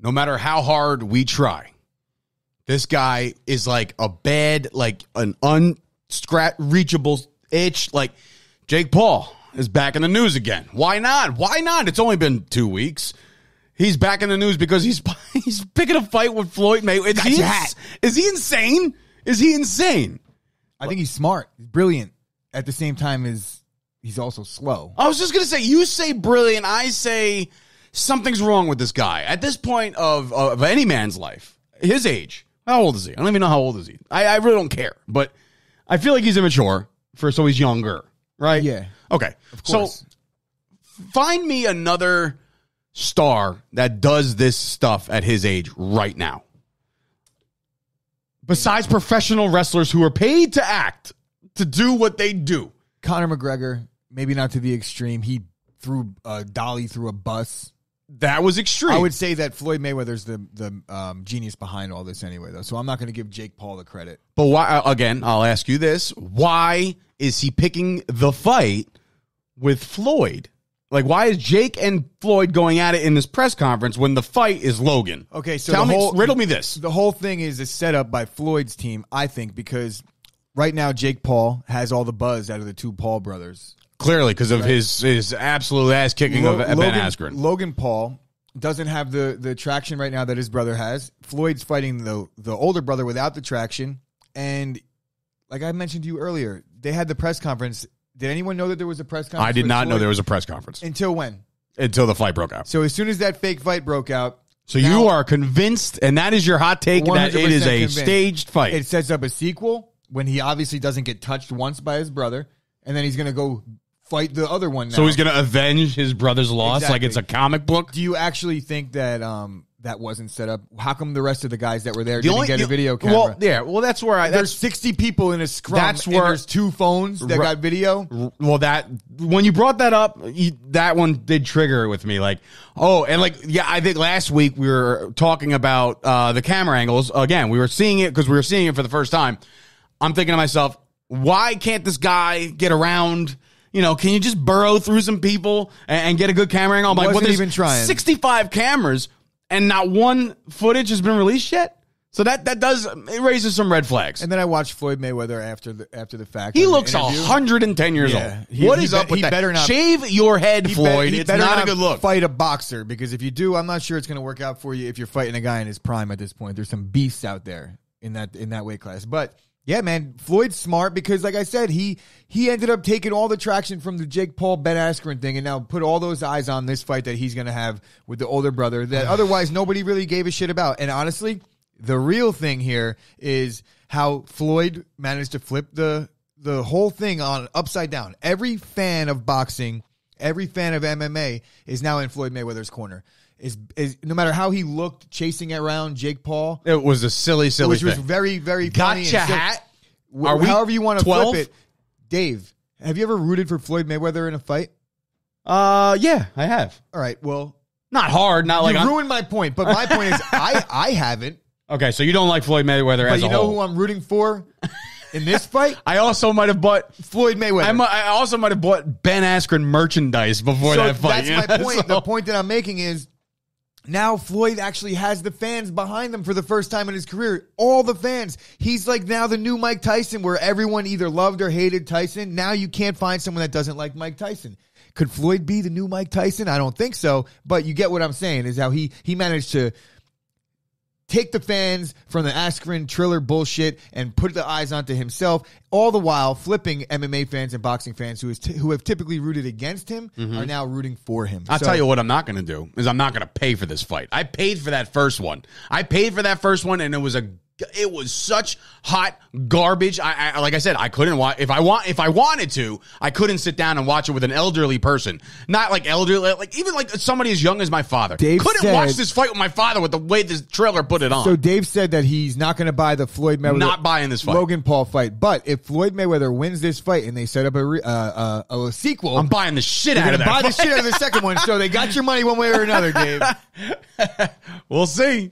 no matter how hard we try, this guy is like a bad, like an unreachable itch. Like Jake Paul is back in the news again. Why not? Why not? It's only been 2 weeks. He's back in the news because he's picking a fight with Floyd Mayweather. Is he insane? Is he insane? I think he's smart. He's brilliant. At the same time, he's also slow. I was just going to say, you say brilliant. I say something's wrong with this guy. At this point of any man's life, his age, how old is he? I don't even know how old is he. I really don't care. But I feel like he's immature, so he's younger, right? Yeah. Okay. Of course. So find me another star that does this stuff at his age right now. Besides professional wrestlers who are paid to act, to do what they do. Conor McGregor, maybe not to the extreme. He threw a dolly through a bus. That was extreme. I would say that Floyd Mayweather's the genius behind all this anyway, though. So I'm not going to give Jake Paul the credit. But why? Again, I'll ask you this. Why is he picking the fight with Floyd? Like, why is Jake and Floyd going at it in this press conference when the fight is Logan? Okay, so riddle me this. The whole thing is a setup by Floyd's team, I think, because right now Jake Paul has all the buzz out of the two Paul brothers. Clearly, because of his absolute ass kicking of Ben Askren. Logan Paul doesn't have the traction right now that his brother has. Floyd's fighting the older brother without the traction. And like I mentioned to you earlier, they had the press conference. Did anyone know that there was a press conference? I did not know there was a press conference. Until when? Until the fight broke out. So as soon as that fake fight broke out. So you are convinced, and that is your hot take, that it is a convinced. Staged fight. It sets up a sequel when he obviously doesn't get touched once by his brother, and then he's going to go fight the other one now. So he's going to avenge his brother's loss like it's a comic book? Do you actually think that that wasn't set up? How come the rest of the guys that were there didn't get a video camera? Well, that's where there's 60 people in a scrum. That's where there's 2 phones that got video. Well, when you brought that up, that one did trigger it with me. Like, I think last week we were talking about the camera angles. Again, we were seeing it because we were seeing it for the first time. I'm thinking to myself, why can't this guy get around? You know, can you just burrow through some people and get a good camera angle? I'm like, wasn't even trying. 65 cameras and not one footage has been released yet. So it raises some red flags. And then I watched Floyd Mayweather after the fact. He looks 110 years old. What is up with that? Better not shave your head, Floyd. It's not a good look. Fight a boxer, because if you do, I'm not sure it's going to work out for you if you're fighting a guy in his prime at this point. There's some beasts out there in that weight class. But yeah, man, Floyd's smart because, like I said, he ended up taking all the traction from the Jake Paul Ben Askren thing and now put all those eyes on this fight that he's going to have with the older brother that otherwise nobody really gave a shit about. And honestly, the real thing here is how Floyd managed to flip the whole thing on upside down. Every fan of boxing, every fan of MMA is now in Floyd Mayweather's corner. Is no matter how he looked chasing around Jake Paul. It was a silly thing. Which was very, very funny. Gotcha hat. However you want to 12? flip it. Dave, have you ever rooted for Floyd Mayweather in a fight? Yeah, I have. All right, well. Not hard, not like... You ruined my point, but my point is I haven't. Okay, so you don't like Floyd Mayweather as a whole. But you know who I'm rooting for in this fight? I also might have bought... Floyd Mayweather. I also might have bought Ben Askren merchandise before that fight. That's my point. The point that I'm making is now Floyd actually has the fans behind him for the first time in his career. All the fans. He's like now the new Mike Tyson, where everyone either loved or hated Tyson. Now you can't find someone that doesn't like Mike Tyson. Could Floyd be the new Mike Tyson? I don't think so. But you get what I'm saying, is how he managed to take the fans from the Askren Triller bullshit and put the eyes onto himself, all the while flipping MMA fans and boxing fans who have typically rooted against him are now rooting for him. I'll tell you what I'm not going to do is I'm not going to pay for this fight. I paid for that first one. And it was such hot garbage. I like I said, I couldn't watch if I wanted to. I couldn't sit down and watch it with an elderly person, not like elderly, like even like somebody as young as my father. Couldn't watch this fight with my father with the way this trailer put it on. So Dave said that he's not going to buy the Floyd Mayweather, not buying this fight, Logan Paul fight. But if Floyd Mayweather wins this fight and they set up a sequel, I'm buying the shit out of that. Buy the shit out of the second one. So they got your money one way or another, Dave. We'll see.